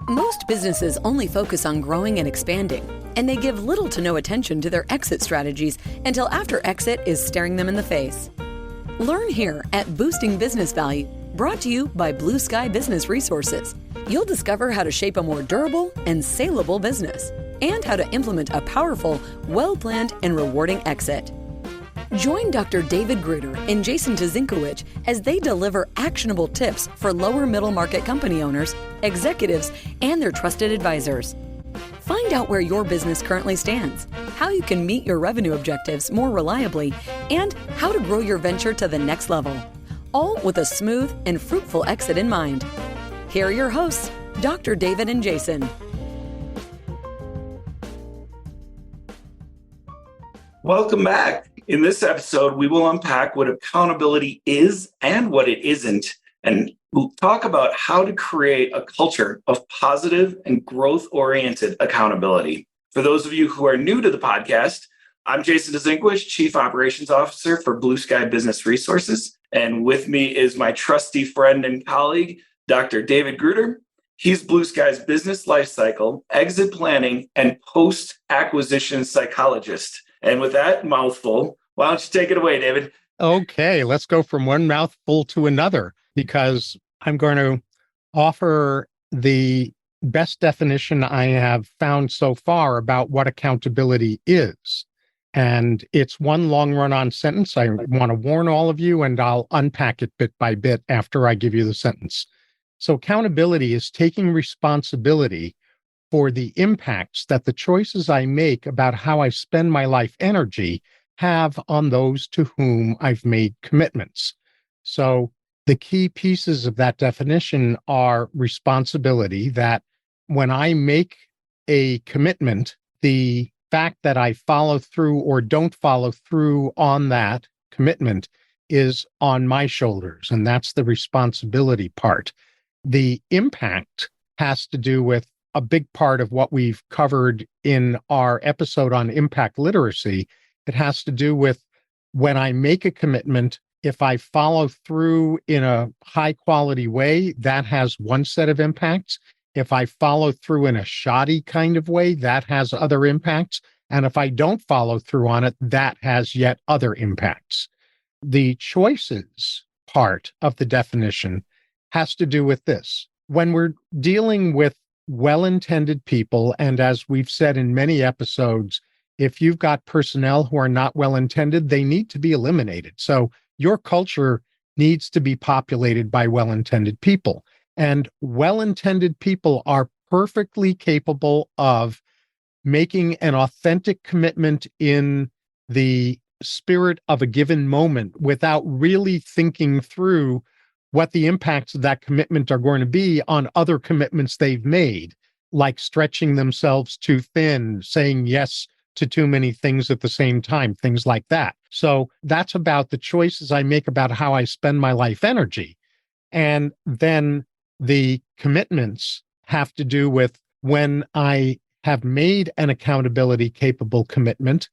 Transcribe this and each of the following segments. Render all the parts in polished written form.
Most businesses only focus on growing and expanding, and they give little to no attention to their exit strategies until after exit is staring them in the face. Learn here at Boosting Business Value, brought to you by Blue Sky Business Resources. You'll discover how to shape a more durable and saleable business, and how to implement a powerful, well-planned, and rewarding exit. Join Dr. David Gruder and Jason Tuzinkewich as they deliver actionable tips for lower middle market company owners, executives, and their trusted advisors. Find out where your business currently stands, how you can meet your revenue objectives more reliably, and how to grow your venture to the next level, all with a smooth and fruitful exit in mind. Here are your hosts, Dr. David and Jason. Welcome back. In this episode, we will unpack what accountability is and what it isn't, and we'll talk about how to create a culture of positive and growth-oriented accountability. For those of you who are new to the podcast, I'm Jason Tuzinkewich, Chief Operations Officer for Blue Sky Business Resources, and with me is my trusty friend and colleague, Dr. David Gruder. He's Blue Sky's business lifecycle, exit planning, and post-acquisition psychologist. And with that mouthful, why don't you take it away, David? Okay, let's go from one mouthful to another, because I'm going to offer the best definition I have found so far about what accountability is. And it's one long run-on sentence. I want to warn all of you, and I'll unpack it bit by bit after I give you the sentence. So accountability is taking responsibility for the impacts that the choices I make about how I spend my life energy have on those to whom I've made commitments. So the key pieces of that definition are responsibility, that when I make a commitment, the fact that I follow through or don't follow through on that commitment is on my shoulders, and that's the responsibility part. The impact has to do with a big part of what we've covered in our episode on impact literacy. It has to do with when I make a commitment, if I follow through in a high quality way, that has one set of impacts. If I follow through in a shoddy kind of way, that has other impacts. And if I don't follow through on it, that has yet other impacts. The choices part of the definition has to do with this. When we're dealing with well-intended people, and as we've said in many episodes, if you've got personnel who are not well-intended, they need to be eliminated. So your culture needs to be populated by well-intended people. And well-intended people are perfectly capable of making an authentic commitment in the spirit of a given moment without really thinking through what the impacts of that commitment are going to be on other commitments they've made, like stretching themselves too thin, saying yes to too many things at the same time, things like that. So that's about the choices I make about how I spend my life energy. And then the commitments have to do with when I have made an accountability capable commitment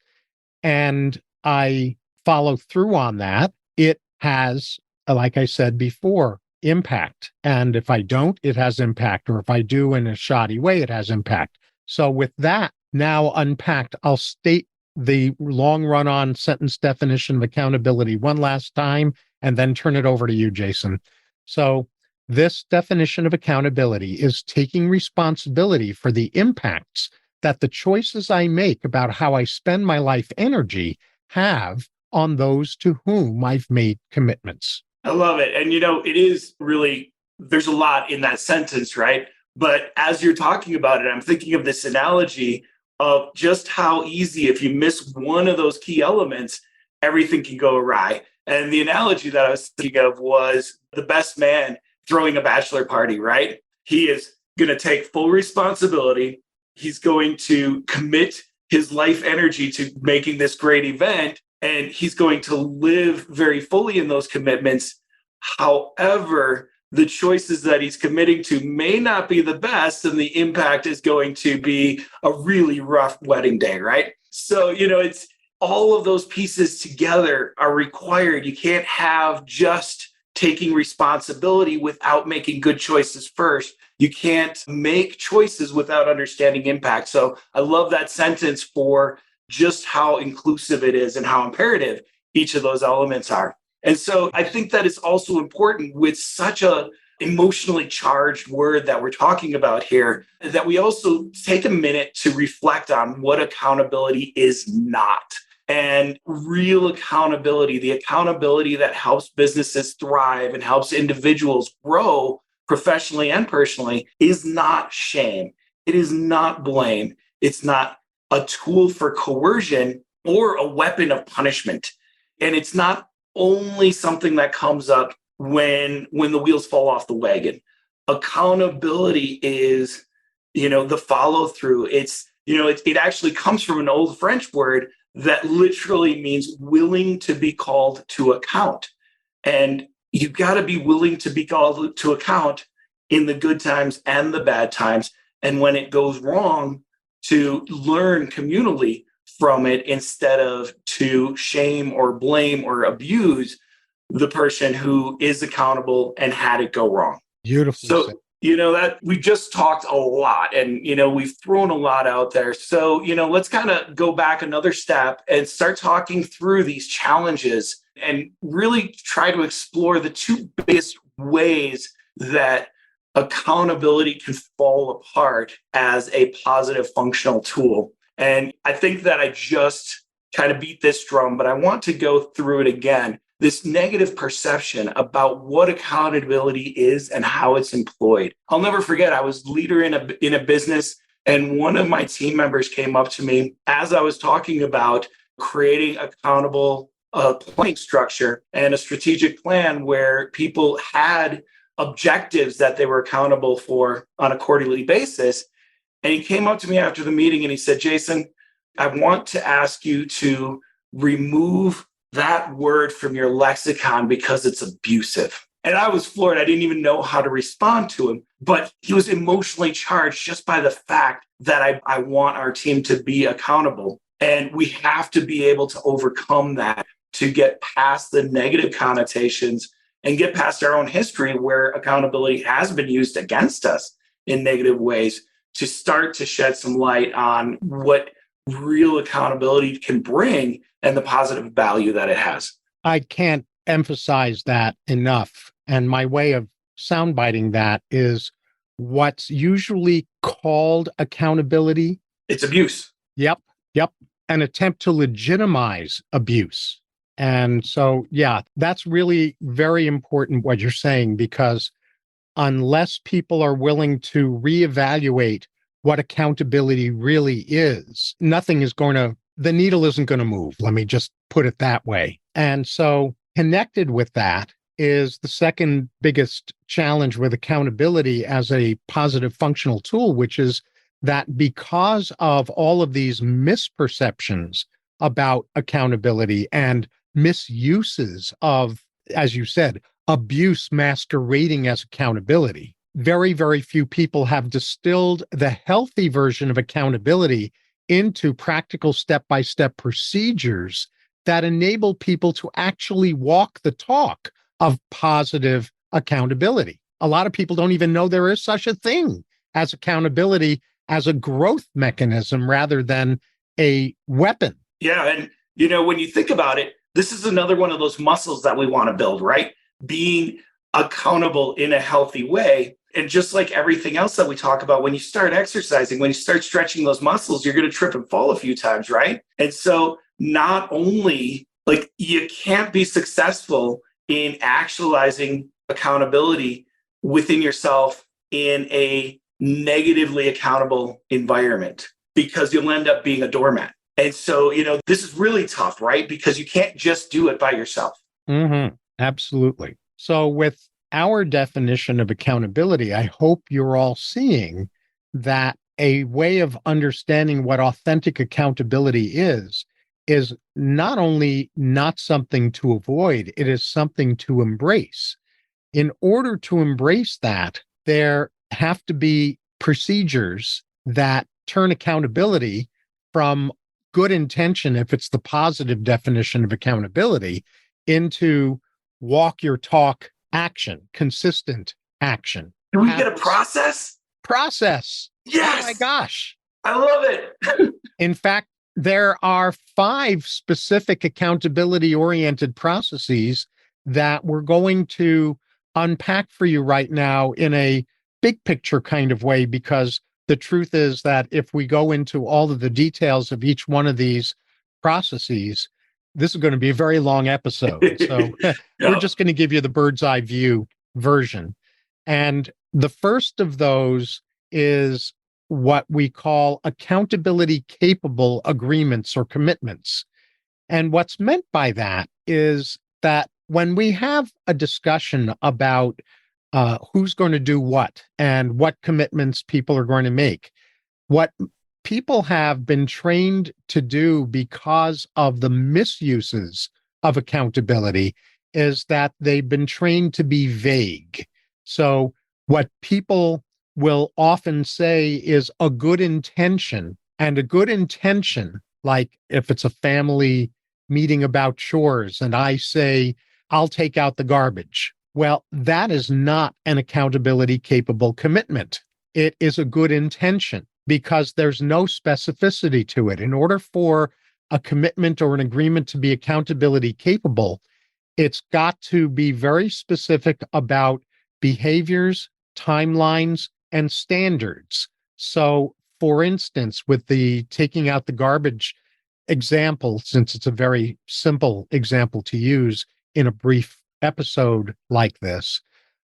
and I follow through on that, it has, like I said before, impact. And if I don't, it has impact. Or if I do in a shoddy way, it has impact. So with that now unpacked, I'll state the long run-on sentence definition of accountability one last time, and then turn it over to you, Jason. So this definition of accountability is taking responsibility for the impacts that the choices I make about how I spend my life energy have on those to whom I've made commitments. I love it. And, it is really, there's a lot in that sentence, right? But as you're talking about it, I'm thinking of this analogy of just how easy, if you miss one of those key elements, everything can go awry. And the analogy that I was thinking of was the best man throwing a bachelor party, right? He is going to take full responsibility. He's going to commit his life energy to making this great event, and he's going to live very fully in those commitments. However, the choices that he's committing to may not be the best, and the impact is going to be a really rough wedding day, right? So, it's all of those pieces together are required. You can't have just taking responsibility without making good choices first. You can't make choices without understanding impact. So I love that sentence for just how inclusive it is and how imperative each of those elements are. And so I think that it's also important with such a emotionally charged word that we're talking about here, that we also take a minute to reflect on what accountability is not. And real accountability, the accountability that helps businesses thrive and helps individuals grow professionally and personally, is not shame. It is not blame. It's not a tool for coercion or a weapon of punishment. And it's not only something that comes up when the wheels fall off the wagon. Accountability is, the follow through. It's, it actually comes from an old French word that literally means willing to be called to account. And you've got to be willing to be called to account in the good times and the bad times. And when it goes wrong, to learn communally from it instead of to shame or blame or abuse the person who is accountable and had it go wrong. Beautiful. So, that we just talked a lot and, we've thrown a lot out there. So, let's kind of go back another step and start talking through these challenges and really try to explore the two biggest ways that accountability can fall apart as a positive functional tool. And I think that I just kind of beat this drum, but I want to go through it again. This negative perception about what accountability is and how it's employed. I'll never forget, I was leader in a business, and one of my team members came up to me as I was talking about creating accountable planning structure and a strategic plan where people had objectives that they were accountable for on a quarterly basis. And he came up to me after the meeting and he said, Jason, I want to ask you to remove that word from your lexicon because it's abusive. And I was floored. I didn't even know how to respond to him, but he was emotionally charged just by the fact that I want our team to be accountable. And we have to be able to overcome that to get past the negative connotations and get past our own history where accountability has been used against us in negative ways, to start to shed some light on what real accountability can bring and the positive value that it has. I can't emphasize that enough. And my way of soundbiting that is what's usually called accountability. It's abuse. Yep. An attempt to legitimize abuse. And so, that's really very important what you're saying, because unless people are willing to reevaluate what accountability really is, the needle isn't going to move. Let me just put it that way. And so connected with that is the second biggest challenge with accountability as a positive functional tool, which is that because of all of these misperceptions about accountability and misuses of, as you said, abuse masquerading as accountability, very, very few people have distilled the healthy version of accountability into practical step-by-step procedures that enable people to actually walk the talk of positive accountability. A lot of people don't even know there is such a thing as accountability as a growth mechanism rather than a weapon. Yeah. And, when you think about it, this is another one of those muscles that we want to build, right? Being accountable in a healthy way. And just like everything else that we talk about, when you start exercising, when you start stretching those muscles, you're going to trip and fall a few times, right? And so not only you can't be successful in actualizing accountability within yourself in a negatively accountable environment, because you'll end up being a doormat. And so, this is really tough, right? Because you can't just do it by yourself. Mm-hmm. Absolutely. So with our definition of accountability, I hope you're all seeing that a way of understanding what authentic accountability is not only not something to avoid, it is something to embrace. In order to embrace that, there have to be procedures that turn accountability from good intention, if it's the positive definition of accountability, into walk your talk action, consistent action. Do we get a process? Process. Yes. Oh my gosh. I love it. In fact, there are 5 specific accountability-oriented processes that we're going to unpack for you right now in a big picture kind of way, because the truth is that if we go into all of the details of each one of these processes, this is going to be a very long episode. So we're just going to give you the bird's eye view version. And the first of those is what we call accountability capable agreements or commitments. And what's meant by that is that when we have a discussion about who's going to do what and what commitments people are going to make, what people have been trained to do because of the misuses of accountability is that they've been trained to be vague. So what people will often say is a good intention, and a good intention, like if it's a family meeting about chores and I say, I'll take out the garbage. Well, that is not an accountability capable commitment. It is a good intention because there's no specificity to it. In order for a commitment or an agreement to be accountability capable, it's got to be very specific about behaviors, timelines, and standards. So, for instance, with the taking out the garbage example, since it's a very simple example to use in a brief episode like this,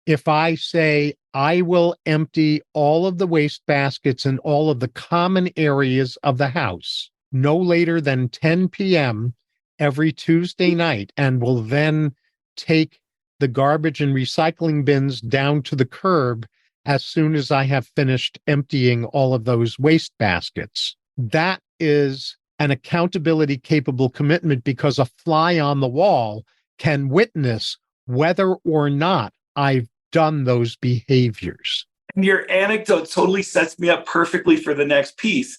if I say I will empty all of the waste baskets in all of the common areas of the house no later than 10 p.m. every Tuesday night, and will then take the garbage and recycling bins down to the curb as soon as I have finished emptying all of those waste baskets. That is an accountability capable commitment because a fly on the wall can witness whether or not I've done those behaviors. And your anecdote totally sets me up perfectly for the next piece,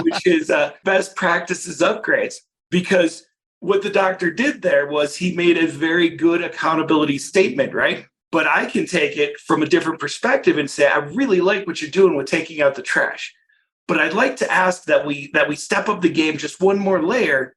which is best practices upgrades. Because what the doctor did there was he made a very good accountability statement, right? But I can take it from a different perspective and say, I really like what you're doing with taking out the trash. But I'd like to ask that we step up the game just one more layer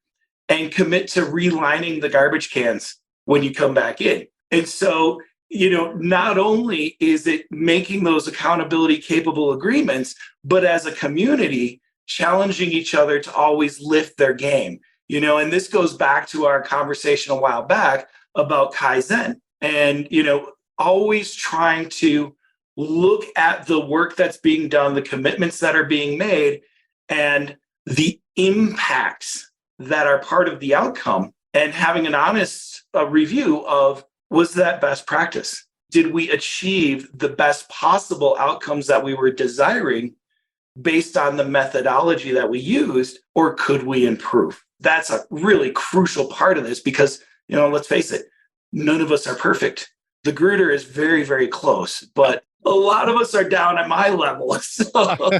and commit to relining the garbage cans when you come back in. And so, not only is it making those accountability capable agreements, but as a community, challenging each other to always lift their game. And this goes back to our conversation a while back about Kaizen and, always trying to look at the work that's being done, the commitments that are being made, and the impacts that are part of the outcome, and having an honest review of, was that best practice? Did we achieve the best possible outcomes that we were desiring based on the methodology that we used, or could we improve? That's a really crucial part of this because, let's face it, none of us are perfect. The Gruder is very, very close, but a lot of us are down at my level. So.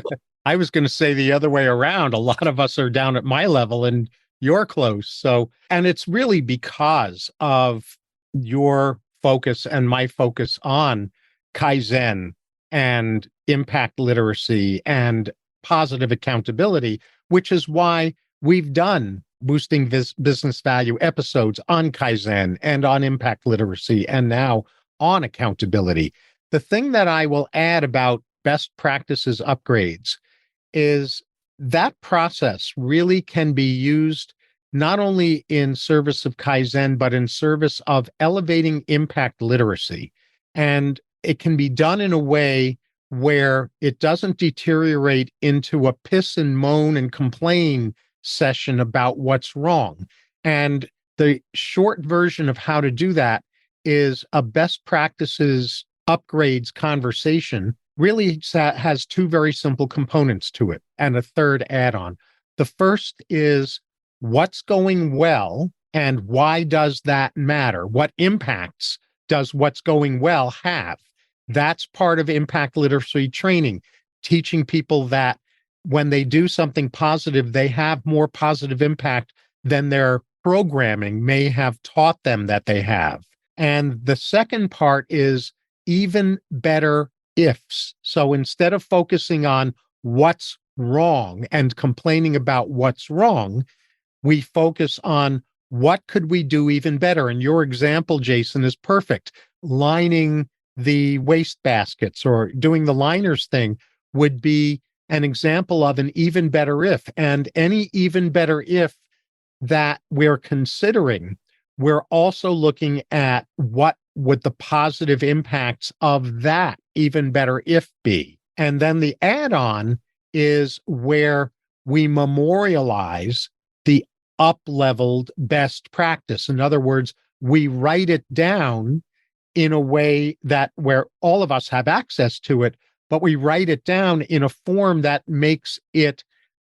I was going to say the other way around. A lot of us are down at my level and you're close. So, and it's really because of your focus and my focus on Kaizen and impact literacy and positive accountability, which is why we've done boosting business value episodes on Kaizen and on impact literacy and now on accountability. The thing that I will add about best practices upgrades is that process really can be used not only in service of Kaizen, but in service of elevating impact literacy. And it can be done in a way where it doesn't deteriorate into a piss and moan and complain session about what's wrong. And the short version of how to do that is a best practices upgrades conversation really has 2 very simple components to it and a third add-on. The first is what's going well and why does that matter? What impacts does what's going well have? That's part of impact literacy training, teaching people that when they do something positive, they have more positive impact than their programming may have taught them that they have. And the second part is even better ifs. So instead of focusing on what's wrong and complaining about what's wrong, we focus on what could we do even better. And your example, Jason, is perfect. Lining the waste baskets or doing the liners thing would be an example of an even better if. And any even better if that we're considering, we're also looking at what would the positive impacts of that even better if be. And then the add-on is where we memorialize the up-leveled best practice. In other words, we write it down in a way that where all of us have access to it, but we write it down in a form that makes it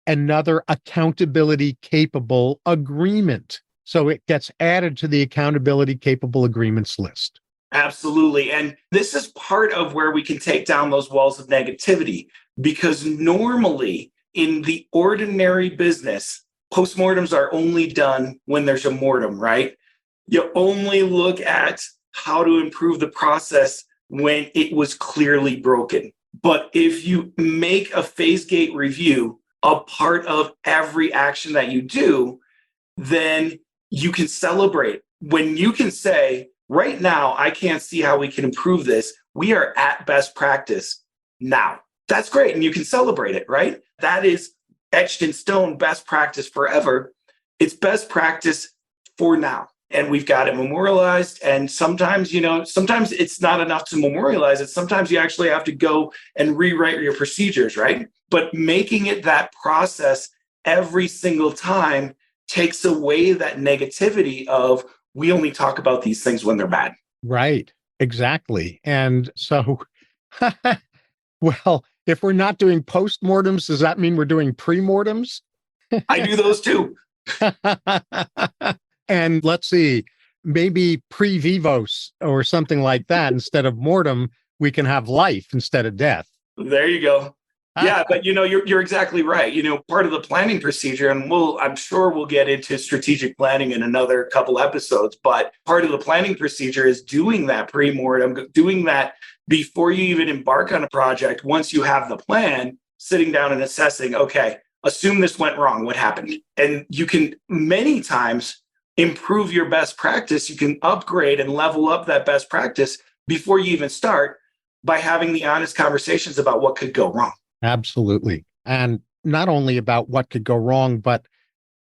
another accountability capable agreement. So it gets added to the accountability capable agreements list. Absolutely. And this is part of where we can take down those walls of negativity, because normally in the ordinary business, postmortems are only done when there's a mortem, right? You only look at how to improve the process when it was clearly broken. But if you make a phase gate review a part of every action that you do, then you can celebrate. When you can say, right now, I can't see how we can improve this. We are at best practice now. That's great. And you can celebrate it, right? That is etched in stone, best practice forever. It's best practice for now. And we've got it memorialized. And sometimes, sometimes it's not enough to memorialize it. Sometimes you actually have to go and rewrite your procedures, right? But making it that process every single time takes away that negativity of, we only talk about these things when they're bad. Right. Exactly. And so, well, if we're not doing postmortems, does that mean we're doing premortems? I do those too. And let's see, maybe pre-vivos or something like that. Instead of mortem, we can have life instead of death. There you go. Yeah, but you're exactly right. Part of the planning procedure, and I'm sure we'll get into strategic planning in another couple episodes, but part of the planning procedure is doing that pre-mortem, doing that before you even embark on a project. Once you have the plan, sitting down and assessing, okay, assume this went wrong, what happened? And you can many times improve your best practice. You can upgrade and level up that best practice before you even start by having the honest conversations about what could go wrong. Absolutely. And not only about what could go wrong, but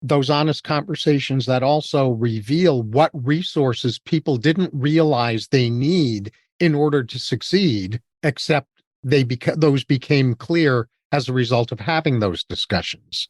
those honest conversations that also reveal what resources people didn't realize they need in order to succeed, except those became clear as a result of having those discussions.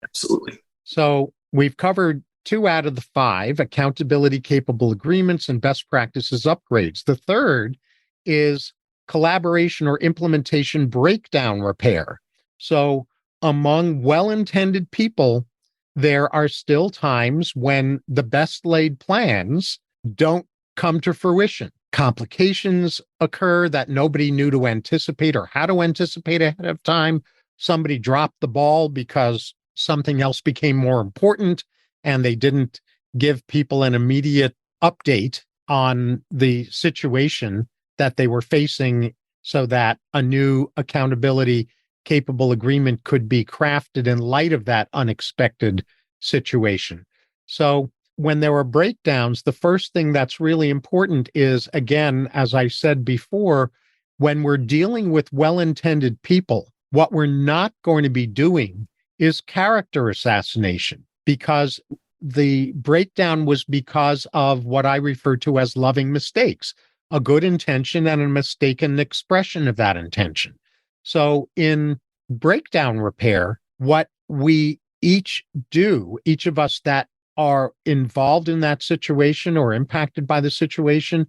Absolutely. So we've covered 2 out of the 5 accountability capable agreements and best practices upgrades. The third is collaboration or implementation breakdown repair. So among well-intended people, there are still times when the best laid plans don't come to fruition. Complications occur that nobody knew to anticipate or how to anticipate ahead of time. Somebody dropped the ball because something else became more important, and they didn't give people an immediate update on the situation that they were facing so that a new accountability capable agreement could be crafted in light of that unexpected situation. So when there are breakdowns, the first thing that's really important is, again, as I said before, when we're dealing with well-intended people, what we're not going to be doing is character assassination, because the breakdown was because of what I refer to as loving mistakes, a good intention and a mistaken expression of that intention. So in breakdown repair, what we each do, each of us that are involved in that situation or impacted by the situation,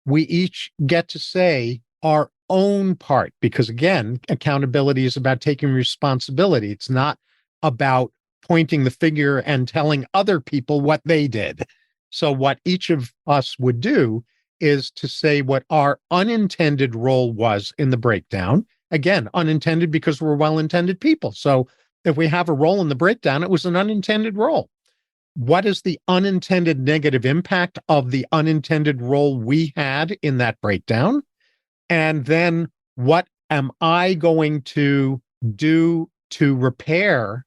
we each get to say our own part, because again, accountability is about taking responsibility. It's not about pointing the finger and telling other people what they did. So what each of us would do is to say what our unintended role was in the breakdown. Again, unintended because we're well-intended people. So if we have a role in the breakdown, it was an unintended role. What is the unintended negative impact of the unintended role we had in that breakdown? And then what am I going to do to repair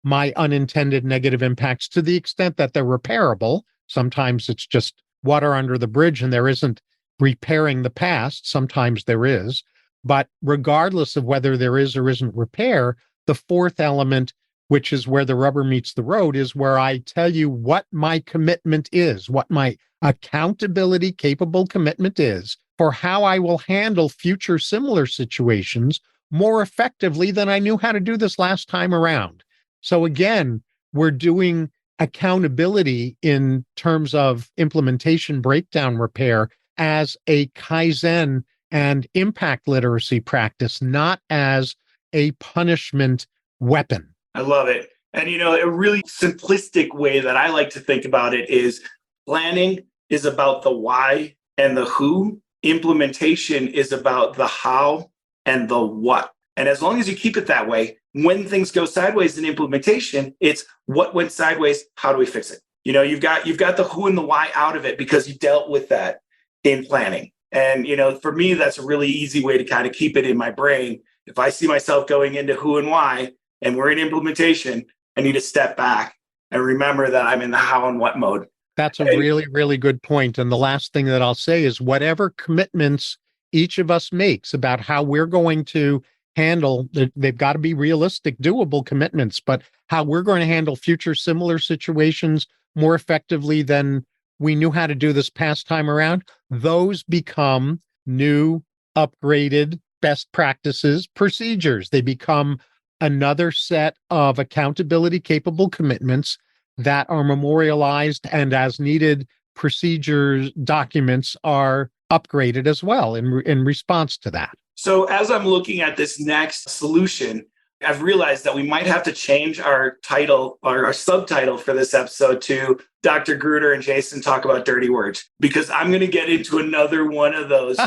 my unintended negative impacts to the extent that they're repairable? Sometimes it's just water under the bridge and there isn't repairing the past. Sometimes there is. But regardless of whether there is or isn't repair, the fourth element, which is where the rubber meets the road, is where I tell you what my commitment is, what my accountability capable commitment is for how I will handle future similar situations more effectively than I knew how to do this last time around. So again, we're doing accountability in terms of implementation breakdown repair as a Kaizen and impact literacy practice, not as a punishment weapon. I love it. And, a really simplistic way that I like to think about it is planning is about the why and the who. Implementation is about the how and the what. And as long as you keep it that way, when things go sideways in implementation, it's what went sideways, how do we fix it? You've got the who and the why out of it because you dealt with that in planning. And, for me, that's a really easy way to kind of keep it in my brain. If I see myself going into who and why, and we're in implementation, I need to step back and remember that I'm in the how and what mode. That's a really, really good point. And the last thing that I'll say is whatever commitments each of us makes about how we're going to handle, they've got to be realistic, doable commitments, but how we're going to handle future similar situations more effectively than we knew how to do this past time around, those become new, upgraded best practices, procedures. They become another set of accountability capable commitments that are memorialized, and as needed procedures documents are upgraded as well in response to that. So as I'm looking at this next solution, I've realized that we might have to change our title or our subtitle for this episode to Dr. Gruder and Jason Talk About Dirty Words, because I'm going to get into another one of those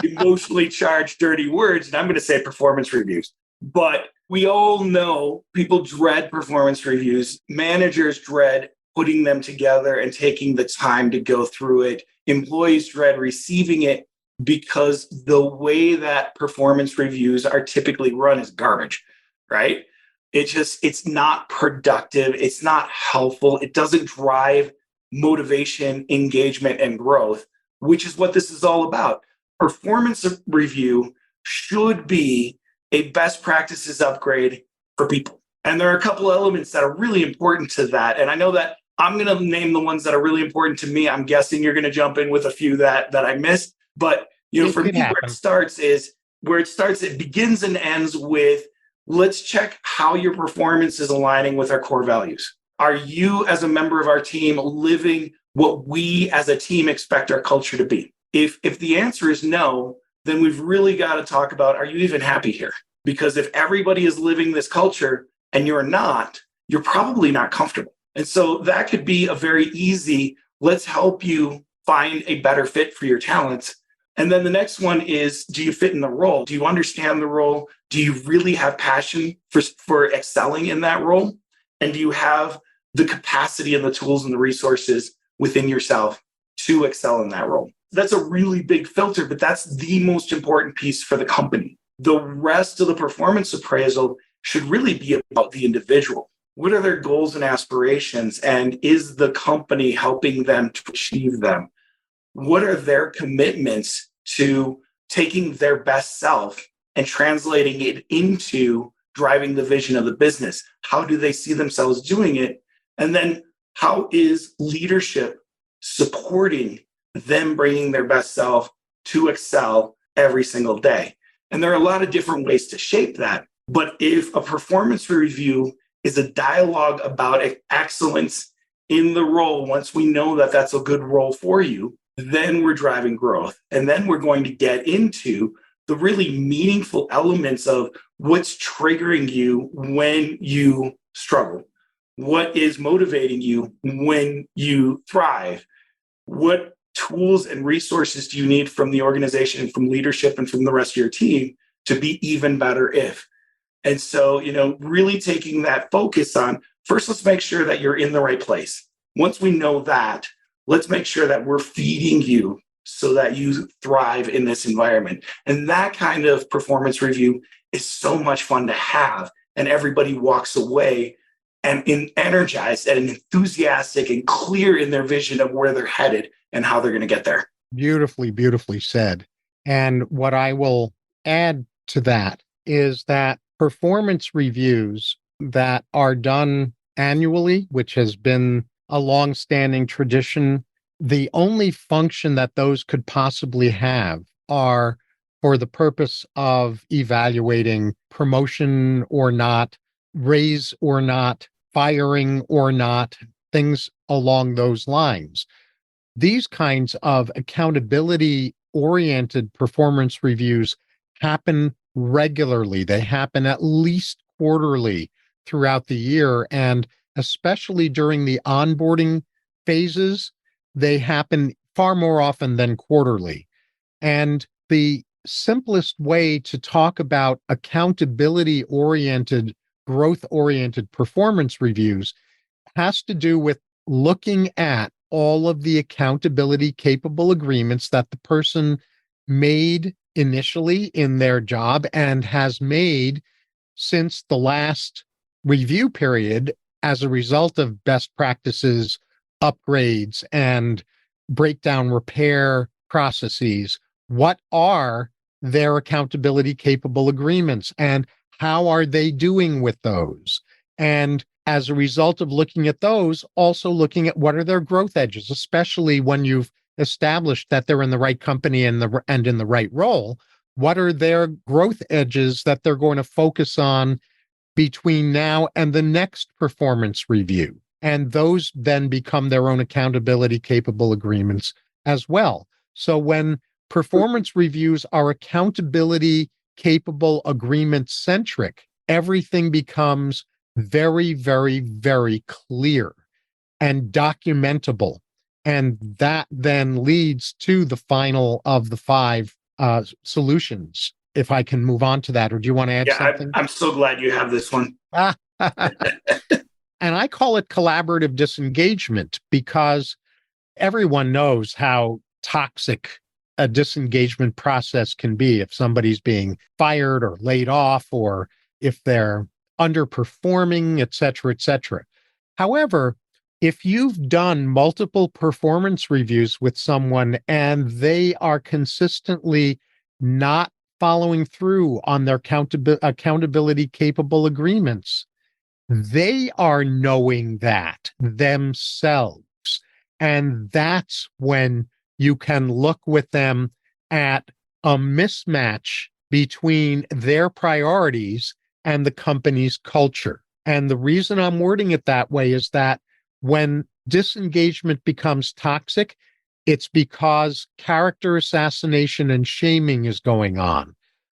emotionally charged dirty words, and I'm going to say performance reviews. But we all know people dread performance reviews. Managers dread putting them together and taking the time to go through it. Employees dread receiving it because the way that performance reviews are typically run is garbage, right? It's not productive. It's not helpful. It doesn't drive motivation, engagement, and growth, which is what this is all about. Performance review should be a best practices upgrade for people. And there are a couple elements that are really important to that. And I know that I'm going to name the ones that are really important to me. I'm guessing you're going to jump in with a few that I missed. But for me, where it starts, it begins and ends with, let's check how your performance is aligning with our core values. Are you, as a member of our team, living what we as a team expect our culture to be? If the answer is no, then we've really got to talk about, are you even happy here? Because if everybody is living this culture and you're not, you're probably not comfortable. And so that could be a very easy, let's help you find a better fit for your talents. And then the next one is, do you fit in the role? Do you understand the role? Do you really have passion for excelling in that role? And do you have the capacity and the tools and the resources within yourself to excel in that role? That's a really big filter, but that's the most important piece for the company. The rest of the performance appraisal should really be about the individual. What are their goals and aspirations? And is the company helping them to achieve them? What are their commitments to taking their best self and translating it into driving the vision of the business? How do they see themselves doing it? And then how is leadership supporting them bringing their best self to excel every single day? And there are a lot of different ways to shape that. But if a performance review is a dialogue about excellence in the role, once we know that that's a good role for you, then we're driving growth. And then we're going to get into the really meaningful elements of what's triggering you when you struggle. What is motivating you when you thrive? What tools and resources do you need from the organization and from leadership and from the rest of your team to be even better if? And so, really taking that focus on, first, let's make sure that you're in the right place. Once we know that, let's make sure that we're feeding you so that you thrive in this environment. And that kind of performance review is so much fun to have. And everybody walks away and energized and enthusiastic and clear in their vision of where they're headed and how they're going to get there. Beautifully, beautifully said. And what I will add to that is that performance reviews that are done annually, which has been a long-standing tradition, the only function that those could possibly have are for the purpose of evaluating promotion or not, raise or not, firing or not, things along those lines. These kinds of accountability-oriented performance reviews happen regularly. They happen at least quarterly throughout the year, and especially during the onboarding phases, they happen far more often than quarterly. And the simplest way to talk about accountability-oriented, growth-oriented performance reviews has to do with looking at all of the accountability capable agreements that the person made initially in their job and has made since the last review period as a result of best practices, upgrades, and breakdown repair processes. What are their accountability capable agreements and how are they doing with those? And as a result of looking at those, also looking at what are their growth edges, especially when you've established that they're in the right company and in the right role. What are their growth edges that they're going to focus on between now and the next performance review? And those then become their own accountability capable agreements as well. So when performance reviews are accountability capable agreement centric, everything becomes very, very, very clear and documentable. And that then leads to the final of the 5 solutions. If I can move on to that, or do you want to add something? I'm so glad you have this one. And I call it collaborative disengagement because everyone knows how toxic a disengagement process can be if somebody's being fired or laid off, or if they're underperforming, et cetera, et cetera. However, if you've done multiple performance reviews with someone and they are consistently not following through on their accountability capable agreements, they are knowing that themselves. And that's when you can look with them at a mismatch between their priorities and the company's culture. And the reason I'm wording it that way is that when disengagement becomes toxic, it's because character assassination and shaming is going on.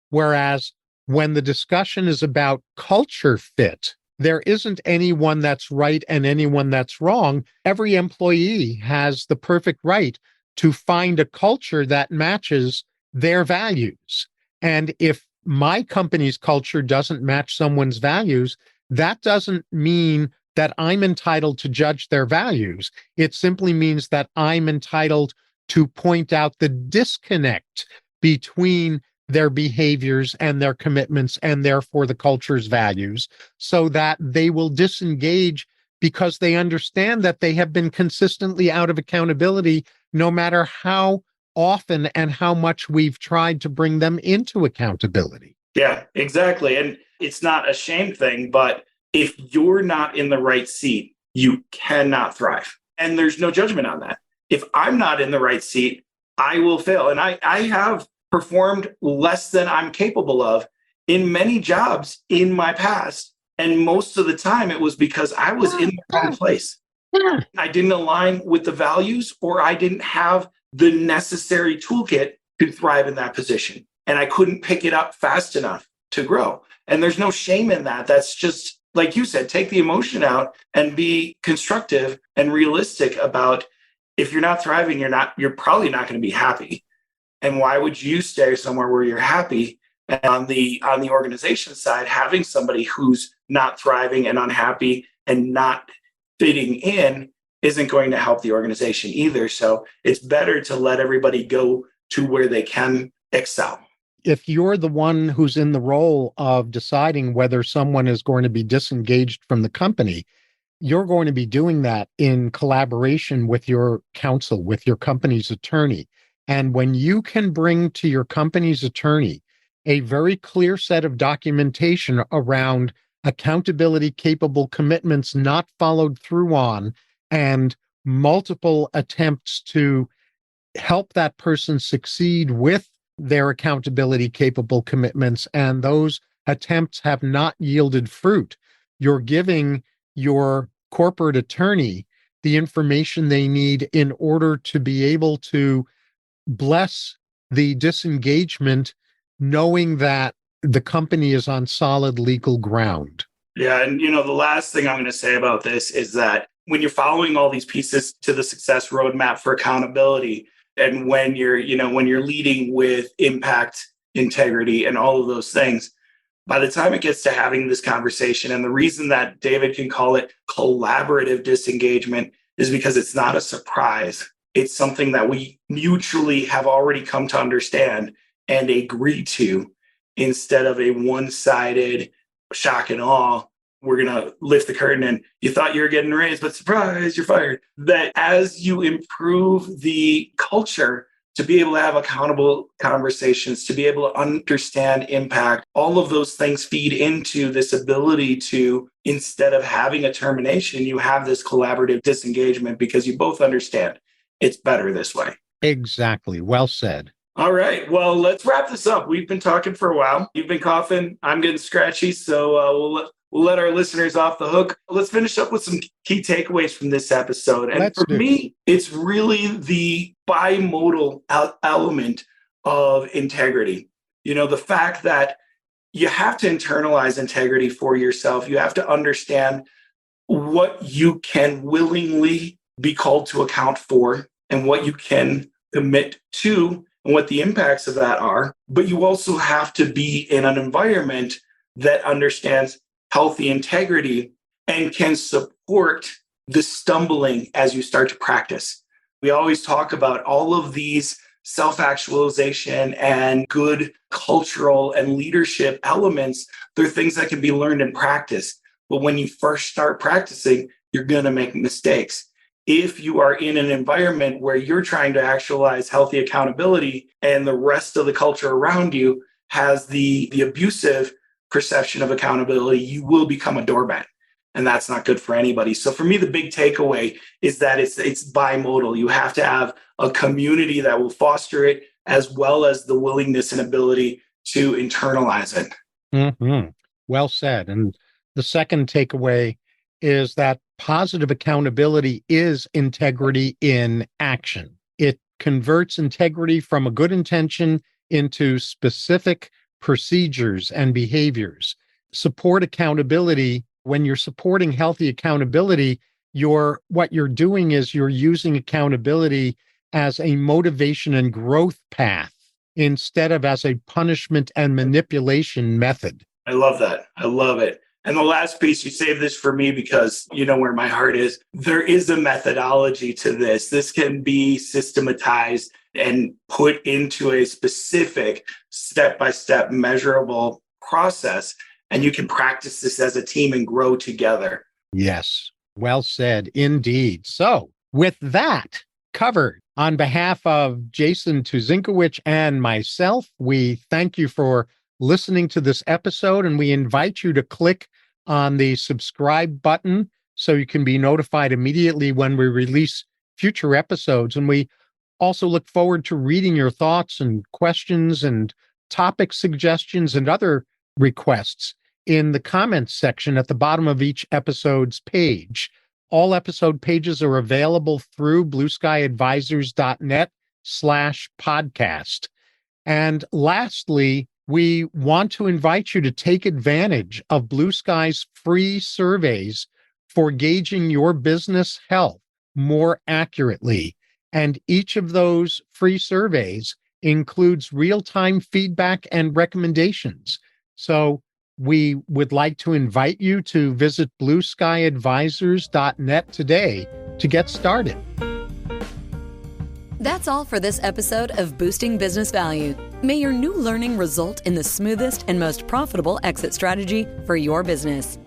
Whereas when the discussion is about culture fit, there isn't anyone that's right and anyone that's wrong. Every employee has the perfect right to find a culture that matches their values. And if my company's culture doesn't match someone's values, that doesn't mean that I'm entitled to judge their values. It simply means that I'm entitled to point out the disconnect between their behaviors and their commitments and therefore the culture's values, so that they will disengage because they understand that they have been consistently out of accountability no matter how often and how much we've tried to bring them into accountability. Yeah, exactly. And it's not a shame thing, but if you're not in the right seat, you cannot thrive. And there's no judgment on that. If I'm not in the right seat, I will fail. And I have performed less than I'm capable of in many jobs in my past. And most of the time it was because I was in the wrong place. I didn't align with the values, or I didn't have the necessary toolkit to thrive in that position. And I couldn't pick it up fast enough to grow. And there's no shame in that. That's just, like you said, take the emotion out and be constructive and realistic about, if you're not thriving, you're probably not going to be happy. And why would you stay somewhere where you're happy? And on the organization side, having somebody who's not thriving and unhappy and not fitting in isn't going to help the organization either. So it's better to let everybody go to where they can excel. If you're the one who's in the role of deciding whether someone is going to be disengaged from the company, you're going to be doing that in collaboration with your counsel, with your company's attorney. And when you can bring to your company's attorney a very clear set of documentation around accountability capable commitments not followed through on and multiple attempts to help that person succeed with their accountability capable commitments, and those attempts have not yielded fruit, you're giving your corporate attorney the information they need in order to be able to bless the disengagement, knowing that the company is on solid legal ground. Yeah. And, the last thing I'm going to say about this is that when you're following all these pieces to the success roadmap for accountability, and when you're leading with impact, integrity, and all of those things, by the time it gets to having this conversation, and the reason that David can call it collaborative disengagement is because it's not a surprise. It's something that we mutually have already come to understand and agree to, instead of a one-sided shock and awe. We're going to lift the curtain and you thought you were getting raised, but surprise, you're fired. That as you improve the culture to be able to have accountable conversations, to be able to understand impact, all of those things feed into this ability to, instead of having a termination, you have this collaborative disengagement because you both understand it's better this way. Exactly. Well said. All right. Well, let's wrap this up. We've been talking for a while. You've been coughing. I'm getting scratchy. So we'll let our listeners off the hook. Let's finish up with some key takeaways from this episode. And for me, it's really the bimodal element of integrity. The fact that you have to internalize integrity for yourself. You have to understand what you can willingly be called to account for and what you can commit to and what the impacts of that are. But you also have to be in an environment that understands healthy integrity and can support the stumbling as you start to practice. We always talk about all of these self-actualization and good cultural and leadership elements. They're things that can be learned in practice. But when you first start practicing, you're going to make mistakes. If you are in an environment where you're trying to actualize healthy accountability and the rest of the culture around you has the abusive perception of accountability, you will become a doormat. And that's not good for anybody. So for me, the big takeaway is that it's bimodal. You have to have a community that will foster it, as well as the willingness and ability to internalize it. Mm-hmm. Well said. And the second takeaway is that positive accountability is integrity in action. It converts integrity from a good intention into specific procedures and behaviors. Support accountability. When you're supporting healthy accountability, what you're doing is you're using accountability as a motivation and growth path instead of as a punishment and manipulation method. I love that. I love it. And the last piece, you save this for me because you know where my heart is. There is a methodology to this. This can be systematized and put into a specific step-by-step measurable process. And you can practice this as a team and grow together. Yes. Well said, indeed. So with that covered, on behalf of Jason Tuzinkewich and myself, we thank you for listening to this episode, and we invite you to click on the subscribe button so you can be notified immediately when we release future episodes. And we also look forward to reading your thoughts and questions and topic suggestions and other requests in the comments section at the bottom of each episode's page. All episode pages are available through blueskyadvisors.net/podcast. And lastly, we want to invite you to take advantage of Blue Sky's free surveys for gauging your business health more accurately. And each of those free surveys includes real-time feedback and recommendations. So we would like to invite you to visit blueskyadvisors.net today to get started. That's all for this episode of Boosting Business Value. May your new learning result in the smoothest and most profitable exit strategy for your business.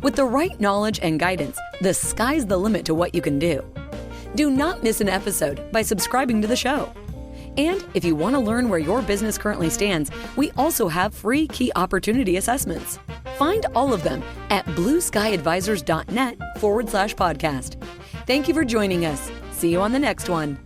With the right knowledge and guidance, the sky's the limit to what you can do. Do not miss an episode by subscribing to the show. And if you want to learn where your business currently stands, we also have free key opportunity assessments. Find all of them at blueskyadvisors.net/podcast. Thank you for joining us. See you on the next one.